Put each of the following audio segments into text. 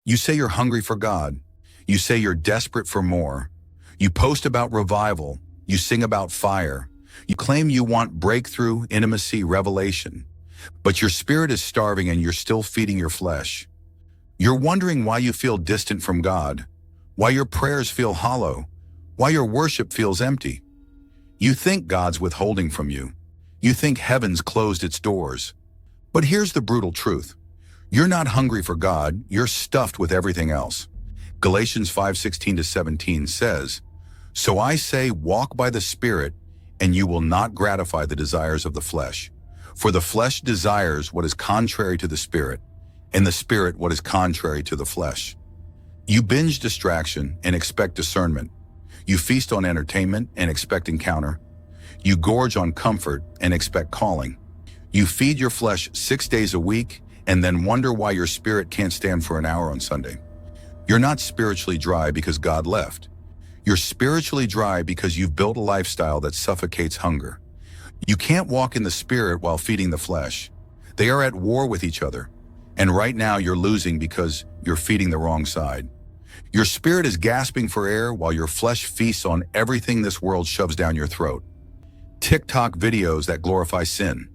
You say you're hungry for God. You say you're desperate for more. You post about revival. You sing about fire. You claim you want breakthrough, intimacy, revelation. But your spirit is starving and you're still feeding your flesh. You're wondering why you feel distant from God, why your prayers feel hollow, why your worship feels empty. You think God's withholding from you. You think heaven's closed its doors. But here's the brutal truth. You're not hungry for God, you're stuffed with everything else. Galatians 5:16-17 says, "So I say, walk by the Spirit, and you will not gratify the desires of the flesh. For the flesh desires what is contrary to the Spirit, and the Spirit what is contrary to the flesh." You binge distraction and expect discernment. You feast on entertainment and expect encounter. You gorge on comfort and expect calling. You feed your flesh 6 days a week and then wonder why your spirit can't stand for an hour on Sunday. You're not spiritually dry because God left. You're spiritually dry because you've built a lifestyle that suffocates hunger. You can't walk in the Spirit while feeding the flesh. They are at war with each other. And right now you're losing because you're feeding the wrong side. Your spirit is gasping for air while your flesh feasts on everything this world shoves down your throat. TikTok videos that glorify sin.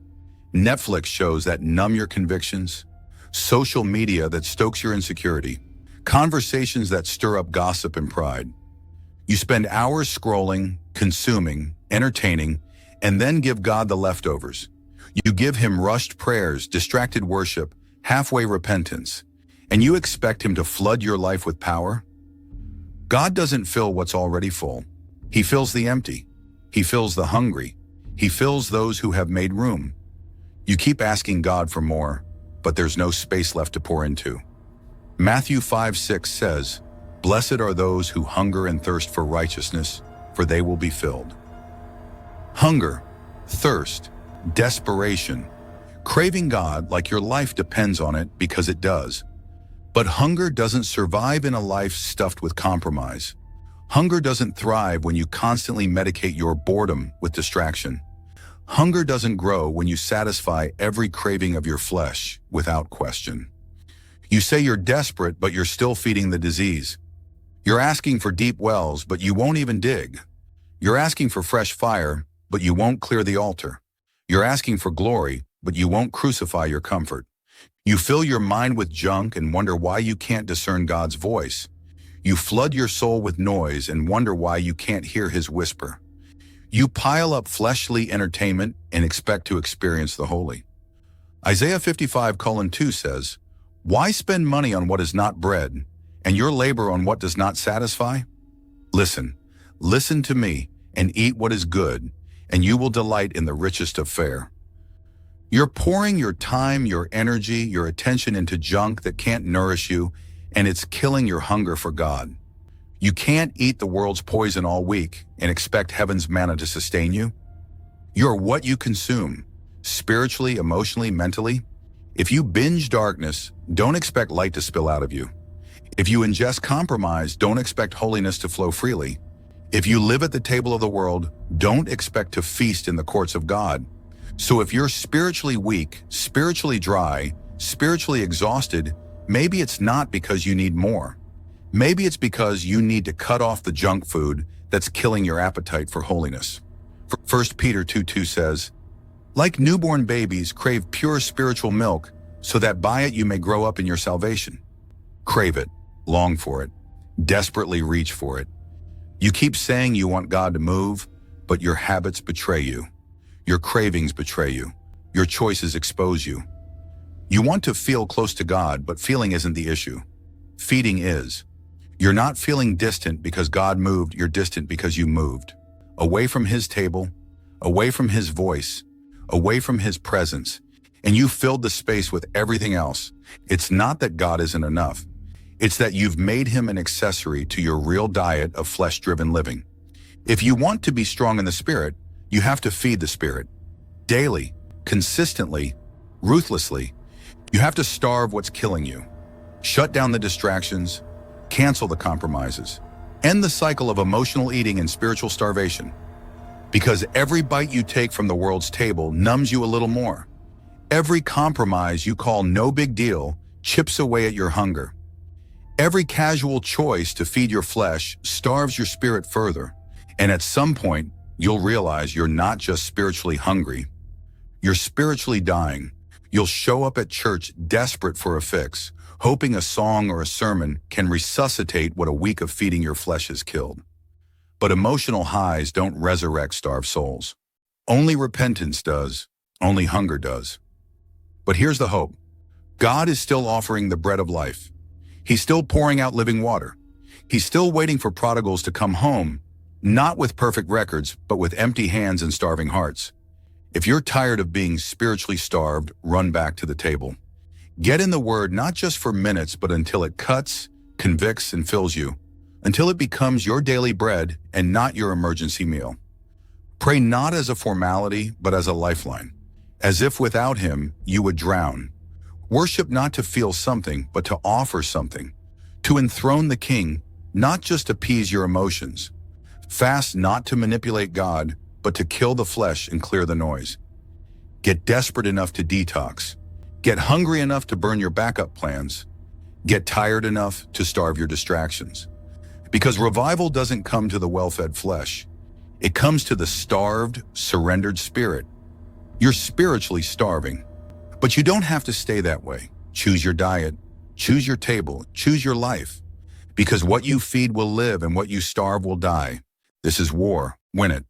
Netflix shows that numb your convictions. Social media that stokes your insecurity. Conversations that stir up gossip and pride. You spend hours scrolling, consuming, entertaining, and then give God the leftovers. You give him rushed prayers, distracted worship, halfway repentance, and you expect him to flood your life with power? God doesn't fill what's already full. He fills the empty. He fills the hungry. He fills those who have made room. You keep asking God for more, but there's no space left to pour into. Matthew 5:6 says, "Blessed are those who hunger and thirst for righteousness, for they will be filled." Hunger, thirst, desperation, craving God like your life depends on it because it does. But hunger doesn't survive in a life stuffed with compromise. Hunger doesn't thrive when you constantly medicate your boredom with distraction. Hunger doesn't grow when you satisfy every craving of your flesh without question. You say you're desperate, but you're still feeding the disease. You're asking for deep wells, but you won't even dig. You're asking for fresh fire, but you won't clear the altar. You're asking for glory, but you won't crucify your comfort. You fill your mind with junk and wonder why you can't discern God's voice. You flood your soul with noise and wonder why you can't hear his whisper. You pile up fleshly entertainment and expect to experience the holy. Isaiah 55:2 says, "Why spend money on what is not bread, and your labor on what does not satisfy? Listen to me, and eat what is good, and you will delight in the richest of fare." You're pouring your time, your energy, your attention into junk that can't nourish you, and it's killing your hunger for God. You can't eat the world's poison all week and expect heaven's manna to sustain you. You're what you consume, spiritually, emotionally, mentally. If you binge darkness, don't expect light to spill out of you. If you ingest compromise, don't expect holiness to flow freely. If you live at the table of the world, don't expect to feast in the courts of God. So if you're spiritually weak, spiritually dry, spiritually exhausted, maybe it's not because you need more. Maybe it's because you need to cut off the junk food that's killing your appetite for holiness. 1 Peter 2:2 says, "Like newborn babies, crave pure spiritual milk, so that by it you may grow up in your salvation." Crave it, long for it, desperately reach for it. You keep saying you want God to move, but your habits betray you. Your cravings betray you. Your choices expose you. You want to feel close to God, but feeling isn't the issue. Feeding is. You're not feeling distant because God moved, you're distant because you moved. Away from his table, away from his voice, away from his presence, and you filled the space with everything else. It's not that God isn't enough. It's that you've made him an accessory to your real diet of flesh-driven living. If you want to be strong in the Spirit, you have to feed the Spirit. Daily, consistently, ruthlessly. You have to starve what's killing you. Shut down the distractions. Cancel the compromises. End the cycle of emotional eating and spiritual starvation. Because every bite you take from the world's table numbs you a little more. Every compromise you call no big deal chips away at your hunger. Every casual choice to feed your flesh starves your spirit further, and at some point, you'll realize you're not just spiritually hungry, you're spiritually dying. You'll show up at church desperate for a fix, hoping a song or a sermon can resuscitate what a week of feeding your flesh has killed. But emotional highs don't resurrect starved souls. Only repentance does. Only hunger does. But here's the hope. God is still offering the bread of life. He's still pouring out living water. He's still waiting for prodigals to come home, not with perfect records, but with empty hands and starving hearts. If you're tired of being spiritually starved, run back to the table. Get in the Word not just for minutes, but until it cuts, convicts, and fills you, until it becomes your daily bread and not your emergency meal. Pray not as a formality, but as a lifeline, as if without Him you would drown. Worship not to feel something, but to offer something, to enthrone the King, not just appease your emotions. Fast not to manipulate God, but to kill the flesh and clear the noise. Get desperate enough to detox. Get hungry enough to burn your backup plans. Get tired enough to starve your distractions. Because revival doesn't come to the well-fed flesh. It comes to the starved, surrendered spirit. You're spiritually starving, but you don't have to stay that way. Choose your diet, choose your table, choose your life. Because what you feed will live and what you starve will die. This is war. Win it.